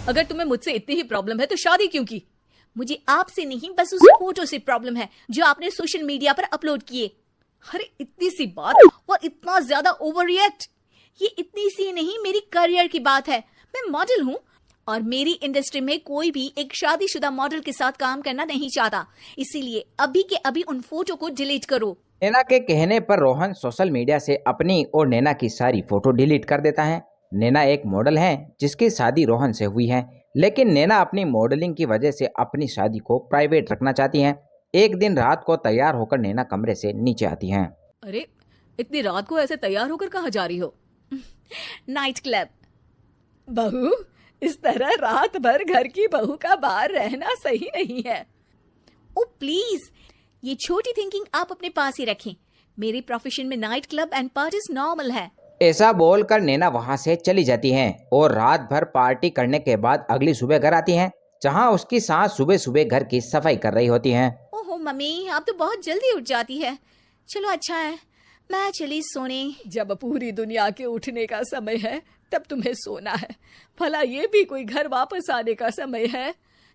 अगर तुम्हें मुझसे इतनी ही प्रॉब्लम है तो शादी क्यों की? मुझे आपसे नहीं, बस उस फोटो से प्रॉब्लम है जो आपने सोशल मीडिया पर अपलोड किए। अरे इतनी सी बात और इतना ज्यादा ओवर रिएक्ट? ये इतनी सी नहीं, मेरी करियर की बात है। मैं मॉडल हूँ और मेरी इंडस्ट्री में कोई भी एक शादीशुदा मॉडल के साथ काम करना नहीं चाहता। इसीलिए अभी के अभी उन फोटो को डिलीट करो। नैना के कहने पर रोहन सोशल मीडिया से अपनी और नैना की सारी फोटो डिलीट कर देता है। नैना एक मॉडल है जिसकी शादी रोहन से हुई है, लेकिन नैना अपनी मॉडलिंग की वजह से अपनी शादी को प्राइवेट रखना चाहती हैं। एक दिन रात को तैयार होकर नैना कमरे से नीचे आती हैं। अरे इतनी रात को ऐसे तैयार होकर कहाँ जा रही हो? Night club. बहू, इस तरह रात भर घर की बहू का बाहर रहना सही नहीं है। ओ प्लीज, ये छोटी थिंकिंग आप अपने पास ही रखें। मेरे प्रोफेशन में night club and parties normal है। ऐसा बोलकर नैना वहां से चली जाती हैं और रात भर पार्टी करने के बाद अगली सुबह घर आती हैं, जहां उसकी सास सुबह सुबह घर की सफाई कर रही होती हैं। ओहो मम्मी, आप तो बहुत जल्दी उठ जाती है। चलो अच्छा है, मैं चली सोने। जब पूरी दुनिया के उठने का समय है तब तुम्हें सोना है। भला ये भी कोई घर वापस आने का समय है?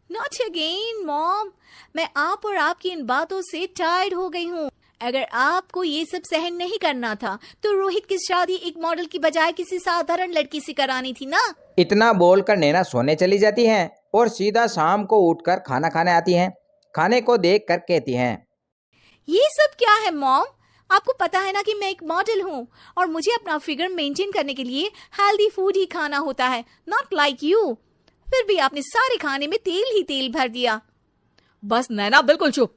नॉट अगेन मॉम, मैं आप और आपकी इन बातों से टायर्ड हो गई हूँ। अगर आपको ये सब सहन नहीं करना था तो रोहित की शादी एक मॉडल की बजाय किसी साधारण लड़की से करानी थी ना। इतना बोलकर नैना सोने चली जाती हैं और सीधा शाम को उठकर खाना खाने आती हैं। खाने को देखकर कहती हैं, ये सब क्या है मॉम? आपको पता है ना कि मैं एक मॉडल हूँ और मुझे अपना फिगर मेंटेन करने के लिए हेल्दी फूड ही खाना होता है, नॉट लाइक यू। फिर भी आपने सारे खाने में तेल ही तेल भर दिया। बस नैना बिल्कुल चुप।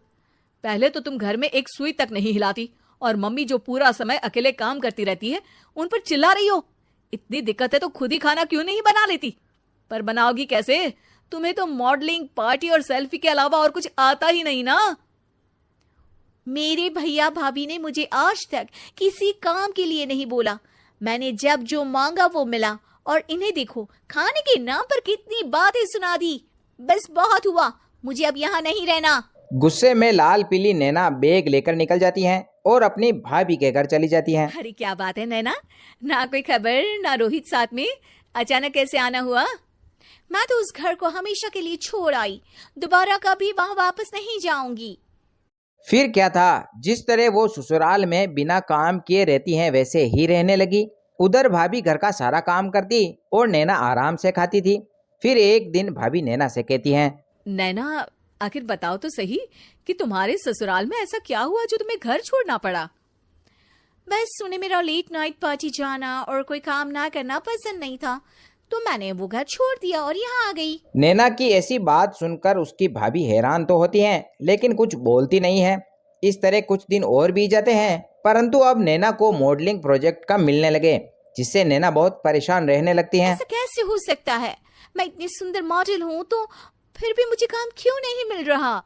पहले तो तुम घर में एक सुई तक नहीं हिलाती और मम्मी जो पूरा समय अकेले काम करती रहती है उन पर चिल्ला रही हो। इतनी दिक्कत है तो खुद ही खाना क्यों नहीं बना लेती? पर बनाओगी कैसे? तुम्हें तो मॉडलिंग, पार्टी और सेल्फी के अलावा और कुछ आता ही नहीं ना। मेरे भैया भाभी ने मुझे आज तक किसी काम के लिए नहीं बोला। मैंने जब जो मांगा वो मिला और इन्हें देखो, खाने के नाम पर कितनी बातें सुना दी। बस बहुत हुआ, मुझे अब यहाँ नहीं रहना। गुस्से में लाल पीली नैना बैग लेकर निकल जाती हैं और अपनी भाभी के घर चली जाती हैं। अरे क्या बात है नैना, ना कोई खबर ना रोहित साथ में, अचानक कैसे आना हुआ? मैं तो उस घर को हमेशा के लिए छोड़ आई, दोबारा कभी वहाँ वापस नहीं जाऊंगी। फिर क्या था, जिस तरह वो ससुराल में बिना काम किए रहती हैं वैसे ही रहने लगी। उधर भाभी घर का सारा काम करती और नैना आराम से खाती थी। फिर एक दिन भाभी नैना से कहती हैं, नैना आखिर बताओ तो सही कि तुम्हारे ससुराल में ऐसा क्या हुआ जो तुम्हें घर छोड़ना पड़ा? बस उन्हें मेरा लेट नाइट पार्टी जाना और कोई काम ना करना पसंद नहीं था, तो मैंने वो घर छोड़ दिया और यहाँ आ गई। नैना की ऐसी बात सुनकर उसकी भाभी हैरान तो होती हैं, लेकिन कुछ बोलती नहीं है। इस तरह कुछ दिन और बीत जाते हैं, परंतु अब नैना को मॉडलिंग प्रोजेक्ट का मिलने लगे, जिससे नैना बहुत परेशान रहने लगती हैं। ऐसा कैसे हो सकता है? मैं इतनी सुंदर मॉडल हूँ तो फिर भी मुझे काम क्यों नहीं मिल रहा?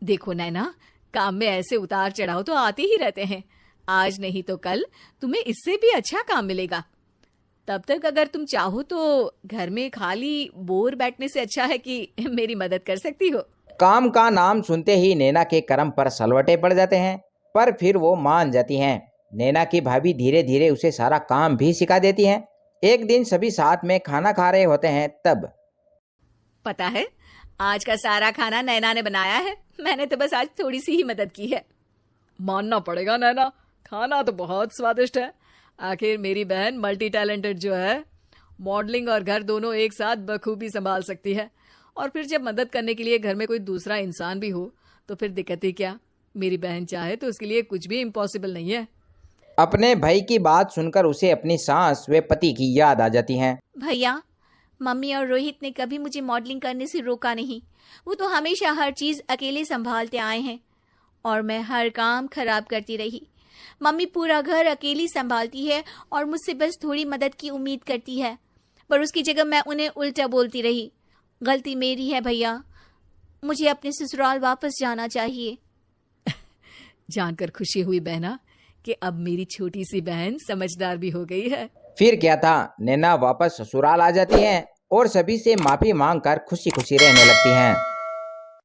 देखो नैना, काम में ऐसे उतार चढ़ाव तो आते ही रहते हैं। आज नहीं तो कल तुम्हें इससे भी अच्छा काम मिलेगा। तब तक अगर तुम चाहो तो घर में खाली बोर बैठने से अच्छा है कि मेरी मदद कर सकती हो। काम का नाम सुनते ही नैना के कर्म पर सलवटे पड़ जाते हैं, पर फिर वो मान जाती हैं। नैना की भाभी धीरे धीरे उसे सारा काम भी सिखा देती हैं। एक दिन सभी साथ में खाना खा रहे होते हैं, तब पता है, आज का सारा खाना नैना ने बनाया है। मैंने तो बस आज थोड़ी सी ही मदद की है। मानना पड़ेगा नैना, खाना तो बहुत स्वादिष्ट है। आखिर मेरी बहन मल्टी टैलेंटेड जो है, मॉडलिंग और घर दोनों एक साथ बखूबी संभाल सकती है। और फिर जब मदद करने के लिए घर में कोई दूसरा इंसान भी हो तो फिर दिक्कत ही क्या? मेरी बहन चाहे तो उसके लिए कुछ भी इम्पॉसिबल नहीं है। अपने भाई की बात सुनकर उसे अपनी सास व पति की याद आ जाती है। भैया, मम्मी और रोहित ने कभी मुझे मॉडलिंग करने से रोका नहीं। वो तो हमेशा हर चीज अकेले संभालते आए हैं और मैं हर काम खराब करती रही। मम्मी पूरा घर अकेली संभालती है और मुझसे बस थोड़ी मदद की उम्मीद करती है, पर उसकी जगह मैं उन्हें उल्टा बोलती रही। गलती मेरी है भैया, मुझे अपने ससुराल वापस जाना चाहिए। जानकर खुशी हुई बहना कि अब मेरी छोटी सी बहन समझदार भी हो गई है। फिर क्या था, नैना वापस ससुराल आ जाती हैं और सभी से माफी मांगकर खुशी खुशी रहने लगती हैं।